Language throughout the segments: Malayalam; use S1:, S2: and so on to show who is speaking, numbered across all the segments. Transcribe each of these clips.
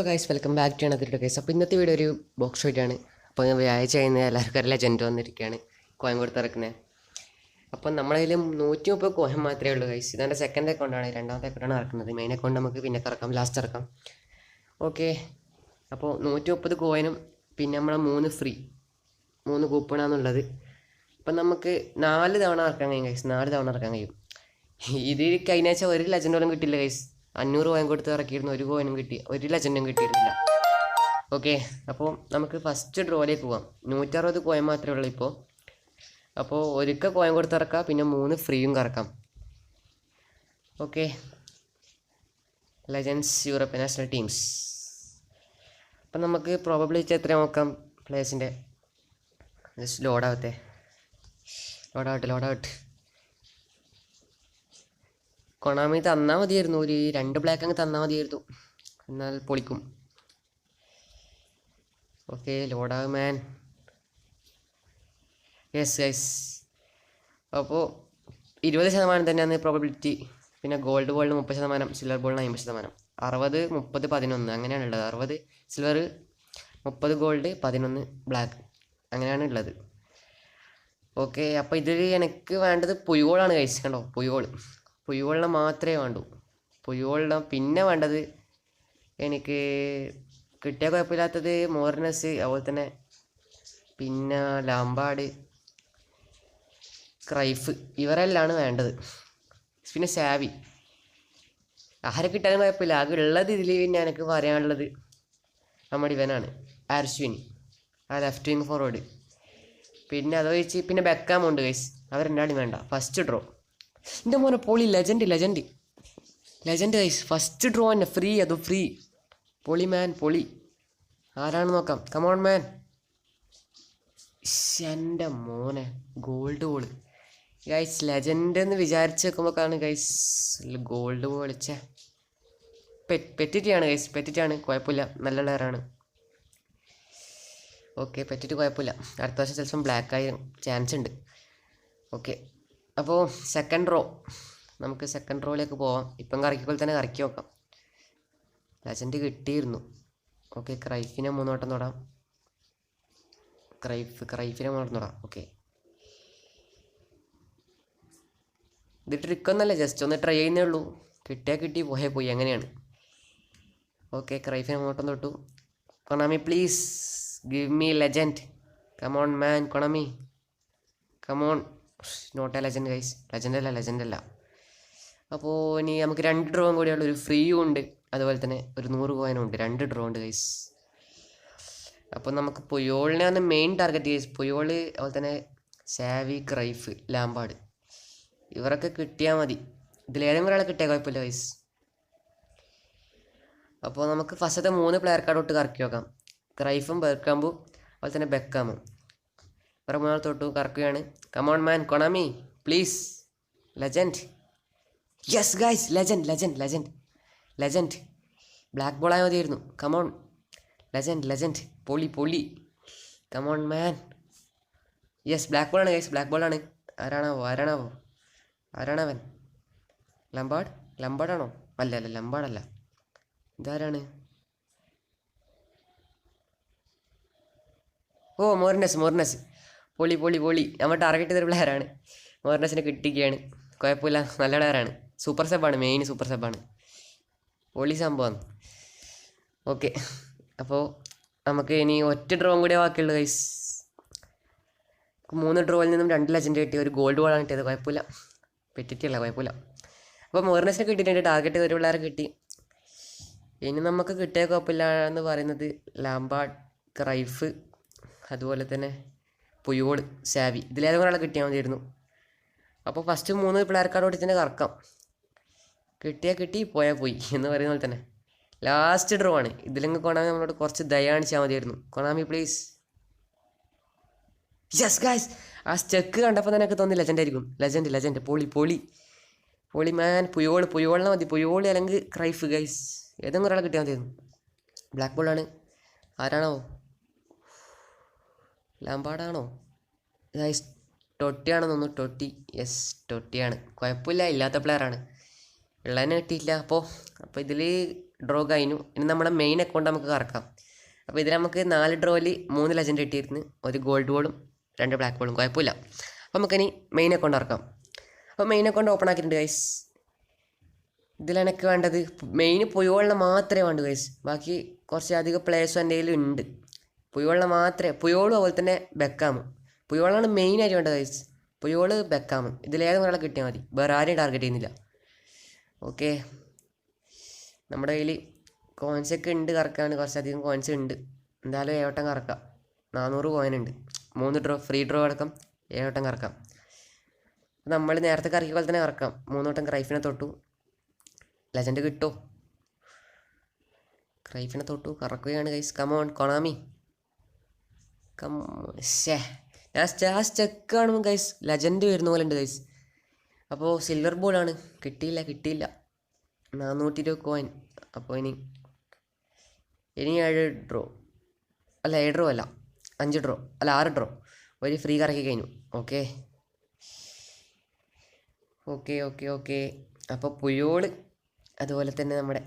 S1: Guys welcome back to another guys. അപ്പോൾ ഇന്നത്തെ വീഡിയോ ഒരു ബോക്സ് ഷോറ്റാണ്. അപ്പോൾ വ്യാഴാഴ്ച കഴിഞ്ഞ് എല്ലാവർക്കും ഒരു ലെജൻഡ് വന്നിരിക്കുകയാണ് കോയമ്പത്തൂർ ഇറക്കുന്നത്. അപ്പം നമ്മളതിൽ 130 കോയിൻ മാത്രമേ ഉള്ളൂ ഗൈസ്. ഇതെൻ്റെ സെക്കൻഡ് അക്കൗണ്ടാണ്, രണ്ടാമത്തെ അക്കൗണ്ടാണ് ഇറക്കുന്നത്. മെയിൻ അക്കൗണ്ട് നമുക്ക് പിന്നെ ഇറക്കാം, ലാസ്റ്റ് ഇറക്കാം. ഓക്കെ, അപ്പോൾ 130 കോയിനും പിന്നെ നമ്മളെ 3 ഫ്രീ 3 കൂപ്പണാണെന്നുള്ളത്. അപ്പം നമുക്ക് 4 തവണ ഇറക്കാൻ കഴിയും ഗൈസ്, 4 തവണ ഇറക്കാൻ കഴിയും. ഇത് കഴിഞ്ഞ ആഴ്ച ഒരു ലെജൻഡ് പോലും കിട്ടിയില്ല ഗൈസ്. 500 കോയിൻ കൊടുത്ത് ഇറക്കിയിരുന്നു, ഒരു കോയിനും കിട്ടി, ഒരു ലെജൻഡും കിട്ടിയിരുന്നില്ല. ഓക്കെ, അപ്പോൾ നമുക്ക് ഫസ്റ്റ് ഡ്രോയിലേക്ക് പോവാം. 160 കോയിൻ മാത്രമേ ഉള്ളൂ ഇപ്പോൾ. അപ്പോൾ ഒരിക്കൽ കോയിൻ കൊടുത്ത് ഇറക്കാം, പിന്നെ 3 ഫ്രീയും കറക്കാം. Okay, legends European national teams. അപ്പം നമുക്ക് പ്രോബബിലിറ്റി എത്ര നോക്കാം പ്ലേയേഴ്സിൻ്റെ. ജസ്റ്റ് ലോഡാവട്ടെ. കൊണാമി തന്നാൽ മതിയായിരുന്നു, ഒരു 2 ബ്ലാക്ക് അങ്ങ് തന്നാൽ മതിയായിരുന്നു, എന്നാൽ പൊളിക്കും. ഓക്കെ, ലോഡാവ് മാൻ. യെസ് ഗൈസ്, അപ്പോൾ 20% തന്നെയാണ് പ്രോബബിലിറ്റി. പിന്നെ ഗോൾഡ് ബോളിന് 30%, സിൽവർ ബോളിന് 50%. 60, 30, 11 അങ്ങനെയാണ് ഉള്ളത്. 60 സിൽവർ, 30 ഗോൾഡ്, 11 ബ്ലാക്ക്, അങ്ങനെയാണ് ഉള്ളത്. ഓക്കെ, അപ്പോൾ ഇതിൽ എനിക്ക് വേണ്ടത് പുയോളാണ് ഗൈസ്. കണ്ടോ, പുയോളിനെ മാത്രമേ വേണ്ടൂ. പുയോളിനെ പിന്നെ വേണ്ടത് എനിക്ക് കിട്ടിയ കുഴപ്പമില്ലാത്തത് മോർനസ്, അതുപോലെ തന്നെ പിന്നെ ലാംബാർഡ്, ക്രൈഫ്, ഇവരെല്ലാം വേണ്ടത്. പിന്നെ സാവി ആരെ കിട്ടാനും കുഴപ്പമില്ല. ആകെ ഉള്ളത് ഇതിൽ പിന്നെ എനിക്ക് പറയാനുള്ളത് നമ്മുടെ ഇവനാണ് അർശ്വിനി, ആ ലെഫ്റ്റ് വിങ് ഫോർവേഡ്. പിന്നെ അതൊഴിച്ച് പിന്നെ ബെക്കാമുണ്ട് ഗൈസ്. അവർ രണ്ടാളും വേണ്ട. ഫസ്റ്റ് ഡ്രോ എൻ്റെ മോനെ പൊളി, ലെജൻഡ് ഗൈസ്. ഫസ്റ്റ് ഡ്രോ തന്നെ ഫ്രീ, അതും ഫ്രീ. പൊളി മാൻ, പൊളി. ആരാണ് നോക്കാം. കമോൺ മാൻ. എൻ്റെ മോനെ ഗോൾഡ് ബോൾ ഗൈസ്. ലെജൻഡ് എന്ന് വിചാരിച്ച് വെക്കുമ്പോഴാണ് ഗൈസ് ഗോൾഡ് ബോൾ. പെറ്റിറ്റാണ് ഗൈസ്, പെറ്റിറ്റാണ്. കുഴപ്പമില്ല, നല്ല പ്ലെയറാണ്. ഓക്കെ, പെറ്റിറ്റ് കുഴപ്പമില്ല. അടുത്ത വർഷം ചിലപ്പം ബ്ലാക്ക് ആയി ചാൻസ് ഉണ്ട്. ഓക്കെ, അപ്പോൾ സെക്കൻഡ് റോ, നമുക്ക് സെക്കൻഡ് റോയിലേക്ക് പോവാം. ഇപ്പം കറക്കിപ്പോൾ തന്നെ കറക്കി നോക്കാം. ലെജൻഡ് കിട്ടിയിരുന്നു. ഓക്കെ, ക്രൈഫിനെ 3 വട്ടം തൊടാം. ക്രൈഫിനെ 3 വട്ടം തൊടാം. ഓക്കെ, ഇത് ട്രിക്കൊന്നല്ല, ജസ്റ്റ് ഒന്ന് ട്രൈ ചെയ്യുന്നേ ഉള്ളൂ. കിട്ടിയാൽ കിട്ടി, പോയി, അങ്ങനെയാണ്. ഓക്കെ, ക്രൈഫിനെ 3 വട്ടം തൊട്ടു. Konami please give me legend. Come on man, Konami come on. Not a legend guys, legend അല്ല. അപ്പോൾ ഇനി നമുക്ക് 2 ഡ്രോവും കൂടിയുള്ള ഒരു ഫ്രീയും ഉണ്ട്, അതുപോലെ തന്നെ ഒരു 100 കോയിനും ഉണ്ട്. 2 ഡ്രോ ഉണ്ട് ഗൈസ്. അപ്പോൾ നമുക്ക് പുയോളിനെയാണ് മെയിൻ ടാർഗറ്റ് ഗൈസ്. പുയോള്, അതുപോലെ തന്നെ സാവി, ക്രൈഫ്, ലാംബാർഡ്, ഇവരൊക്കെ കിട്ടിയാൽ മതി. ഇതിലേതെങ്കിലും ഒരാളെ കിട്ടിയാൽ കുഴപ്പമില്ല ഗൈസ്. അപ്പോൾ നമുക്ക് ഫസ്റ്റത്തെ 3 പ്ലെയർ കാർഡ് തൊട്ട് കറക്കി നോക്കാം. ക്രൈഫും, ബെർക്കാമ്പും, അതുപോലെ തന്നെ ബെക്കാമും. വേറെ 3 തൊട്ടു കറക്കുകയാണ്. Come on man, Konami please, legend. Yes guys, legend. Black ball ആയ മതിയായിരുന്നു. Come on, legend. പൊളി. Come on man. യെസ്, ബ്ലാക്ക് ബോളാണ് ഗൈസ്, ബ്ലാക്ക് ബോളാണ്. ആരാണവൻ? ലംബാർഡാണോ? അല്ല, ലംബാർഡല്ല. ഇതാരാണ്? ഓ, മോർനസ്. പൊളി. നമ്മൾ ടാർഗറ്റ് ചെയ്തൊരു പ്ലെയറാണ്. മോർനസിനെ കിട്ടിക്കുകയാണ്. കുഴപ്പമില്ല, നല്ല പ്ലെയറാണ്. സൂപ്പർ സബ്ബാണ്, മെയിൻ സൂപ്പർ സബ്ബാണ്. പൊളി സംഭവമാണ്. ഓക്കെ, അപ്പോൾ നമുക്ക് ഇനി ഒറ്റ ഡ്രോവും കൂടെ ബാക്കിയുള്ളൂ ഗൈസ്. 3 ഡ്രോയിൽ നിന്നും 2 ലെജൻഡ് കിട്ടി, ഒരു ഗോൾഡ് ബോളാണ് കിട്ടിയത്. കുഴപ്പമില്ല, പെറ്റിറ്റല്ല, കുഴപ്പമില്ല. അപ്പോൾ മോർനസിനെ കിട്ടിയിട്ടുണ്ട്, ടാർഗറ്റ് ചെയ്തൊരു പ്ലെയർ കിട്ടി. ഇനി നമുക്ക് കിട്ടിയ കുഴപ്പമില്ല എന്ന് പറയുന്നത് ലാംബാർഡ്, ക്രൈഫ്, അതുപോലെ തന്നെ പുയോള്, സാവി, ഇതിലേതെങ്കിലും ഒരാളെ കിട്ടിയാൽ മതിയായിരുന്നു. അപ്പോൾ ഫസ്റ്റ് 3 പ്ലെയർ കാർഡ് ഓടി തന്നെ കറക്കാം. കിട്ടിയാൽ കിട്ടി, പോയാൽ പോയി എന്ന് പറയുന്ന പോലെ തന്നെ. ലാസ്റ്റ് ഡ്രോ ആണ്. ഇതിലെങ്കിൽ കൊണാമി നമ്മളോട് കുറച്ച് ദയ കാണിച്ചാൽ മതിയായിരുന്നു. കൊണാമി പ്ലീസ്. യെസ് ഗൈസ്, ആ സ്റ്റെക്ക് കണ്ടപ്പോൾ തന്നെ എനിക്ക് തോന്നി ലെജൻഡായിരിക്കും. ലെജൻഡ്. പൊളി മാൻ. പുയോളിനെ മതി. പുയോളി അല്ലെങ്കിൽ ക്രൈഫ് ഗൈസ്, ഏതെങ്കിലും ഒരാളെ കിട്ടിയാൽ മതിയായിരുന്നു. ബ്ലാക്ക് ബോളാണ്. ആരാണോ? ലാംബാർഡാണോ ഗൈസ്? ടൊട്ടിയാണെന്ന് തോന്നുന്നു. ടൊട്ടി. യെസ്, ടൊട്ടിയാണ്. കുഴപ്പമില്ല, ഇല്ലാത്ത പ്ലെയറാണ്. ഉള്ളതിനെ കിട്ടിയില്ല. അപ്പോൾ ഇതിൽ ഡ്രോ കഴിഞ്ഞു. ഇനി നമ്മുടെ മെയിൻ അക്കൗണ്ട് നമുക്ക് കറക്കാം. അപ്പോൾ ഇതിൽ നമുക്ക് 4 ഡ്രോയിൽ 3 ലെജൻഡ് കിട്ടിയിരുന്നു, ഒരു ഗോൾഡ് ബോളും 2 ബ്ലാക്ക് ബോളും. കുഴപ്പമില്ല. അപ്പോൾ നമുക്കിനി മെയിൻ അക്കൗണ്ട് ഇറക്കാം. അപ്പോൾ മെയിൻ അക്കൗണ്ട് ഓപ്പൺ ആക്കിയിട്ടുണ്ട് ഗൈസ്. ഇതിലെനിക്ക് വേണ്ടത് മെയിൻ പുയോളിനെ മാത്രമേ വേണ്ടൂ ഗൈസ്. ബാക്കി കുറച്ച് അധികം പ്ലേയേഴ്സും എൻ്റെ കയ്യിലും ഉണ്ട്. പുയോളിനെ മാത്രമേ, പുയോളും അതുപോലെ തന്നെ ബെക്കാമും. പുയോളാണ് മെയിനായിട്ട് വേണ്ടത് ഗൈസ്. പുയോള് ബെക്കാമും ഇതിലേതും ഒരാളെ കിട്ടിയാൽ മതി, വേറെ ആരെയും ടാർഗറ്റ് ചെയ്യുന്നില്ല. ഓക്കെ, നമ്മുടെ കയ്യിൽ കോയിൻസൊക്കെ ഉണ്ട് കറക്കാൻ, കുറച്ചധികം കോയിൻസ് ഉണ്ട്. എന്തായാലും 7 വട്ടം കറക്കാം. 400 കോയിൻ ഉണ്ട്. 3 ഡ്രോ ഫ്രീ ഡ്രോ അടക്കം 7 വട്ടം കറക്കാം. നമ്മൾ നേരത്തെ കറക്കിയ പോലെ തന്നെ കറക്കാം. 3 വട്ടം ക്രൈഫിനെ തൊട്ടു. ലെജൻഡ് കിട്ടോ? ക്രൈഫിനെ തൊട്ടു കറക്കുകയാണ് ഗൈസ്. കമോൺ കൊണാമി, ഞാൻ സ്റ്റക്ക് കാണുമ്പോൾ ഗൈസ് ലെജൻഡ് വരുന്ന പോലെ ഉണ്ട് ഗൈസ്. അപ്പോൾ സിൽവർ ബോളാണ്, കിട്ടിയില്ല. 420 കോയിൻ. അപ്പോൾ ഇനി 7 ഡ്രോ അല്ല, 7 ഡ്രോ അല്ല, 5 ഡ്രോ അല്ല, 6 ഡ്രോ. ഒരു ഫ്രീ കറക്കി കഴിഞ്ഞു. ഓക്കെ. അപ്പോൾ പുയോള് അതുപോലെ തന്നെ നമ്മുടെ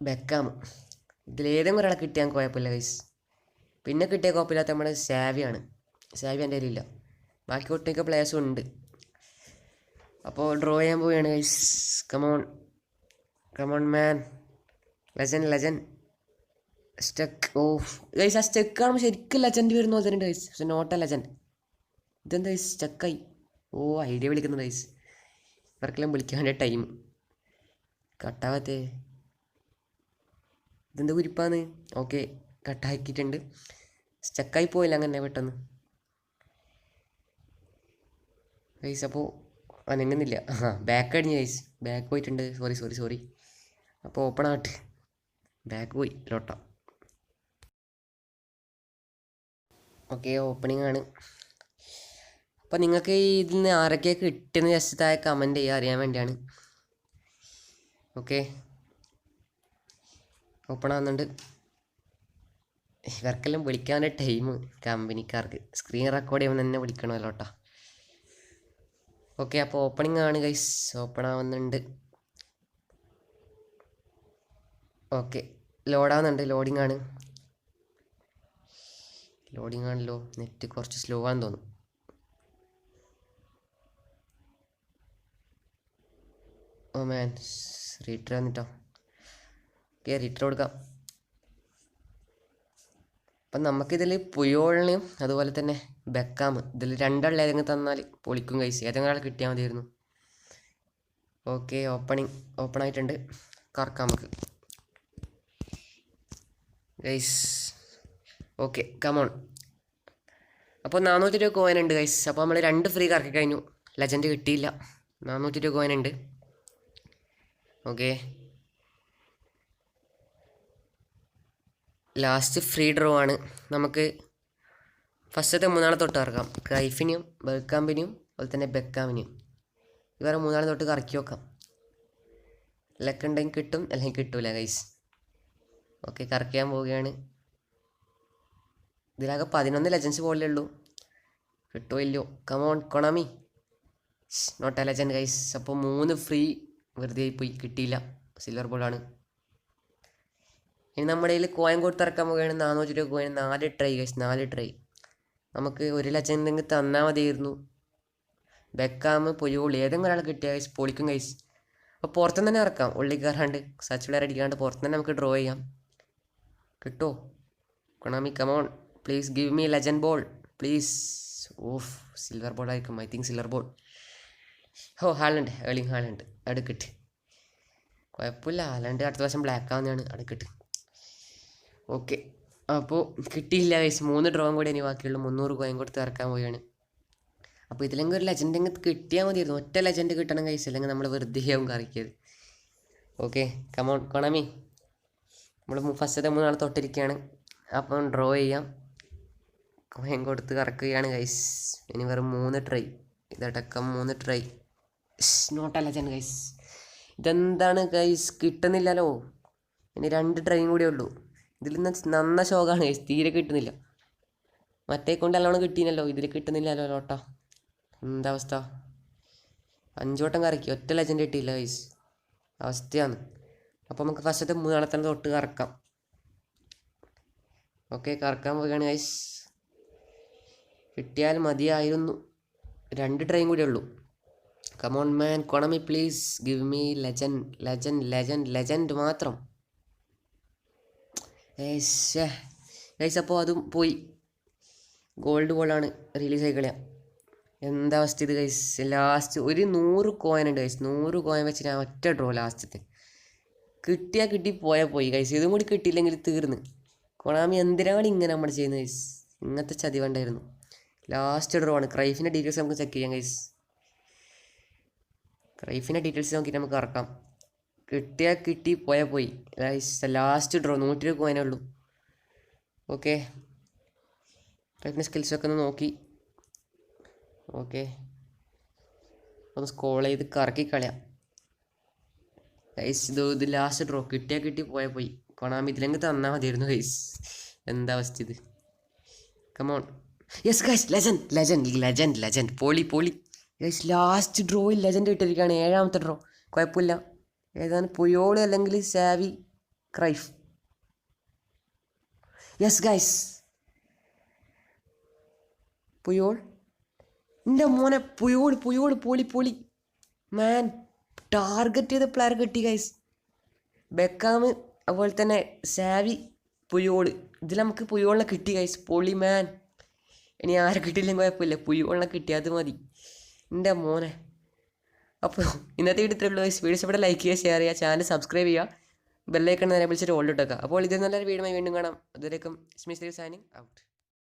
S1: ബെക്കാം, ഇതിലേതെങ്കിലും ഒരാളെ കിട്ടിയാൽ കുഴപ്പമില്ല ഗൈസ്. പിന്നെ കിട്ടിയ കുഴപ്പമില്ലാത്ത നമ്മുടെ സാവിയാണ്. സാവി എൻ്റെ കയ്യിലില്ല, ബാക്കി ഒട്ടുമിക്ക പ്ലേയേഴ്സും ഉണ്ട്. അപ്പോൾ ഡ്രോ ചെയ്യാൻ പോവുകയാണ് guys. Come on man, legend stuck. Oh guys, ആ സ്റ്റക്ക് കാണുമ്പോൾ ശരിക്കും ലെജൻഡ് വരുന്ന പോലെ തന്നെ ഗൈസ്, പക്ഷെ നോട്ട് എ ലെജൻഡ്. ഇതെന്താ ഗൈസ് സ്റ്റക്കായി? ഓ ഐഡിയ വിളിക്കുന്നത് ഗൈസ്, ഇവർക്കെല്ലാം വിളിക്കാൻ വേണ്ടിയ ടൈം കട്ടാവാത്തേ. ഇതെന്താ കുരിപ്പാന്ന്? ഓക്കെ, കട്ടാക്കിയിട്ടുണ്ട്. സ്റ്റക്കായി പോയില്ല അങ്ങനെ പെട്ടെന്ന് ഗൈസ്. അപ്പോൾ അനങ്ങുന്നില്ല. ബാക്ക് അടിഞ്ഞ് ഗൈസ്, ബാക്ക് പോയിട്ടുണ്ട്. സോറി. അപ്പോൾ ഓപ്പൺ ആവട്ടെ. ബാക്ക് പോയി ലോട്ട. ഓക്കെ, ഓപ്പണിംഗ് ആണ്. അപ്പോൾ നിങ്ങൾക്ക് ഇതിൽ നിന്ന് ആരൊക്കെയാണ് കിട്ടിയെന്ന് ജസ്റ്റ് താഴെ കമൻറ്റ് ചെയ്യുക, അറിയാൻ വേണ്ടിയാണ്. ഓക്കെ, ഓപ്പൺ ആവുന്നുണ്ട്. ഇവർക്കെല്ലാം വിളിക്കാൻ്റെ ടൈം കമ്പനിക്കാർക്ക് സ്ക്രീൻ റെക്കോർഡ് ചെയ്യുമ്പോൾ തന്നെ വിളിക്കണമല്ലോ കേട്ടോ. ഓക്കെ, അപ്പോൾ ഓപ്പണിംഗ് ആണ് ഗൈസ്, ഓപ്പൺ ആവുന്നുണ്ട്. ഓക്കെ, ലോഡാവുന്നുണ്ട്. ലോഡിംഗ് ആണല്ലോ. നെറ്റ് കുറച്ച് സ്ലോ ആണെന്ന് തോന്നുന്നു. ഓ മാൻ, റീറ്റർ വന്നിട്ടോ. ഓക്കെ, റീറ്റർ കൊടുക്കാം. അപ്പം നമുക്കിതിൽ പുയോളിനെയും അതുപോലെ തന്നെ ബെക്കാം, ഇതിൽ രണ്ടാളിൽ ഏതെങ്കിലും തന്നാൽ പൊളിക്കും ഗൈസ്. ഏതെങ്കിലും ആൾ കിട്ടിയാൽ മതിയായിരുന്നു. ഓക്കെ, ഓപ്പൺ ആയിട്ടുണ്ട്. കറക്കാം നമുക്ക് ഗൈസ്. Okay, come on. അപ്പോൾ 420 കോയിൻ ഉണ്ട് ഗൈസ്. അപ്പോൾ നമ്മൾ 2 ഫ്രീ കറക്കി കഴിഞ്ഞു. ലെജൻഡ് കിട്ടിയില്ല. 420 കോയിൻ ഉണ്ട്. ഓക്കെ, ലാസ്റ്റ് ഫ്രീ ഡ്രോ ആണ്. നമുക്ക് ഫസ്റ്റത്തെ 3 തൊട്ട് കറക്കാം. ക്രൈഫിനെയും ബെക്കാമ്പിനെയും അതുപോലെ തന്നെ ബെക്കാമിനെയും. ഇവരെ 3 തൊട്ട് കറക്കി നോക്കാം. ലക്ക് ഉണ്ടെങ്കിൽ കിട്ടും, അല്ലെങ്കിൽ കിട്ടൂല ഗൈസ്. ഓക്കെ, കറക്കാൻ പോവുകയാണ്. ഇതിലാകെ 11 ലെജൻസ് പോലെ ഉള്ളൂ. കിട്ടുമോ ഇല്ലയോ? Come on Konami, not a legend guys. അപ്പോൾ 3 ഫ്രീ വെറുതെ പോയി, കിട്ടിയില്ല. സിൽവർ ബോളാണ്. ഇനി നമ്മുടെ കയ്യിൽ കോയിൻ കൊടുത്തിറക്കാൻ പോവുകയാണ്. 420 കോയിൻ, 4 ട്രൈ ഗൈസ്, 4 ട്രൈ. നമുക്ക് 1 ലെജൻഡ് തന്നാൽ മതിയായിരുന്നു. ബെക്കാം, പുയോളി ഏതെങ്കിലും ഒരാൾ കിട്ടിയ ഗൈസ് പൊളിക്കും ഗൈസ്. അപ്പോൾ പുറത്തുനിന്ന് തന്നെ ഇറക്കാം, ഉള്ളിൽ കയറാണ്ട് സച്ച് പ്ലെയർ അടിക്കാണ്ട് പുറത്തുനിന്ന് തന്നെ നമുക്ക് ഡ്രോ ചെയ്യാം. കിട്ടോ Konami? Come on please give me legend ball please. ഓഫ്, സിൽവർ ബോൾ ആയിരിക്കും, I think silver ball. Haaland, Erling Haaland. അടുക്കിട്ട് കുഴപ്പമില്ല, ഹാലണ്ട് അടുത്ത വർഷം ബ്ലാക്ക് ആവുന്നതാണ്. അടുക്കിട്ട് ഓക്കെ. അപ്പോൾ കിട്ടിയില്ല ഗൈസ്. 3 ഡ്രോയും കൂടി ഇനി ബാക്കിയുള്ള 300 കോയിൻ കൊടുത്ത് ഇറക്കാൻ പോവുകയാണ്. അപ്പോൾ ഇതിലെങ്കിൽ ഒരു ലെജൻഡ് എങ്കിൽ കിട്ടിയാൽ മതിയായിരുന്നു. ഒറ്റ ലെജൻഡ് കിട്ടണം ഗൈസ്, അല്ലെങ്കിൽ നമ്മൾ വെറുതെ ആവും കറിക്കിയത്. Okay, come on കൊണാമി. നമ്മൾ ഫസ്റ്റത്തെ 3 തൊട്ടിരിക്കുകയാണ്. അപ്പം ഡ്രോ ചെയ്യാം. കോയിൻ കൊടുത്ത് കറക്കുകയാണ് ഗൈസ്. ഇനി വെറും 3 ട്രൈ, ഇതടക്കം 3 try. Not a legend guys. ഇതെന്താണ് ഗൈസ്, കിട്ടുന്നില്ലല്ലോ. ഇനി 2 ട്രൈയും കൂടിയേ ഉള്ളൂ. ഇതിൽ നിന്ന് നന്ന ഷോക്കാണ് ഗൈസ്, തീരെ കിട്ടുന്നില്ല. മറ്റേ കൊണ്ട് നല്ലോണം കിട്ടിയില്ലല്ലോ, ഇതിൽ കിട്ടുന്നില്ലല്ലോ ലോട്ടാ. എന്താ അവസ്ഥ? 5 വട്ടം കറക്കി, ഒറ്റ ലെജൻഡ് കിട്ടിയില്ല ഗൈസ്. അവസ്ഥയാണ്. അപ്പോൾ നമുക്ക് ഫസ്റ്റത്തെ 3 തൊട്ട് കറക്കാം. ഓക്കെ, കറക്കാൻ പോവുകയാണ് ഗൈസ്. കിട്ടിയാൽ മതിയായിരുന്നു. 2 ട്രെയിൻ കൂടിയേ ഉള്ളൂ. Come on man, Konami please give me legend legend legend legend മാത്രം. ഗൈസ് അപ്പോൾ അതും പോയി. ഗോൾഡ് ബോളാണ് റിലീസ് ആയി കളയാം. എന്താ അവസ്ഥ ഇത് ഗൈസ്. ലാസ്റ്റ് ഒരു 100 കോയിൻ ഉണ്ട് ഗൈസ്. 100 കോയിൻ വെച്ച് ഞാൻ ഒറ്റ ഡ്രോ ലാസ്റ്റത്തെ. കിട്ടിയാൽ കിട്ടി, പോയാൽ പോയി ഗൈസ്. ഇതും കൂടി കിട്ടിയില്ലെങ്കിൽ തീർന്ന്. കൊണാമി എന്തിനാണ് ഇങ്ങനെ നമ്മൾ ചെയ്യുന്നത് ഗൈസ്. ഇങ്ങനത്തെ ചതി വേണ്ടായിരുന്നു. ലാസ്റ്റ് ഡ്രോ ആണ്. ക്രൈഫിൻ്റെ ഡീറ്റെയിൽസ് നമുക്ക് ചെക്ക് ചെയ്യാം ഗൈസ്. ക്രൈഫിൻ്റെ ഡീറ്റെയിൽസ് നോക്കിയിട്ട് നമുക്ക് ഇറക്കാം. കിട്ടിയാൽ കിട്ടി, പോയാൽ പോയി ഗൈസ്. ലാസ്റ്റ് ഡ്രോ 120 കോയിനേ ഉള്ളൂ. ഓക്കെ, ക്രൈഫിൻ്റെ സ്കിൽസൊക്കെ ഒന്ന് നോക്കി. ഓക്കെ, ഒന്ന് സ്കോൾ ചെയ്ത് കറക്കി കളയാം ഗൈസ്. ഇത് ലാസ്റ്റ് ഡ്രോ. കിട്ടിയാൽ കിട്ടി, പോയാൽ പോയി. കൊണാമി ഇതിലെങ്കിൽ തന്നാൽ മതിയായിരുന്നു ഗൈസ്. എന്താ അവസ്ഥ ഇത്. Come on. Yes guys, legend legend legend legend. പോളി പോളി ഗൈസ്. ലാസ്റ്റ് ഡ്രോയിൽ ലെജൻഡ് ഇട്ടിരിക്കുകയാണ്. 7ാമത്തെ ഡ്രോ. കുഴപ്പമില്ല. ഏതാണ് പുയോള് അല്ലെങ്കിൽ Xavi Cruyff. Yes guys, Puyol. എൻ്റെ മോനെ, പുയോൾ പുയോൾ. പൊളി പൊളി മാൻ. ടാർഗറ്റ് ചെയ്ത പ്ലെയർ കിട്ടി ഗൈസ്. ബെക്കാം, അതുപോലെ തന്നെ സാവി, പുയോൾ. ഇതിൽ നമുക്ക് പുയോളിനെ കിട്ടി ഗൈസ്. പൊളി മാൻ. ഇനി ആരെ കിട്ടിയില്ലെങ്കിൽ കുഴപ്പമില്ല, പുയോളിനെ കിട്ടി, അത് മതി. എൻ്റെ മോനെ. അപ്പോൾ ഇന്നത്തെ വീഡിയോ ഇത്രയുള്ളൂ ഗൈസ്. വീഡിയോ ഇവിടെ ലൈക്ക് ചെയ്യുക, ഷെയർ ചെയ്യുക, ചാനൽ സബ്സ്ക്രൈബ് ചെയ്യുക, ബെല്ലൈക്കൺ നേരെ വിളിച്ചിട്ട് ഓൾഡ് ഇട്ടേക്കുക. അപ്പോൾ ഇത് നല്ലൊരു വീഡിയോ വീണ്ടും കാണാം. അതുവരേക്കും സ്മിസ് സൈനിങ് ഔട്ട്.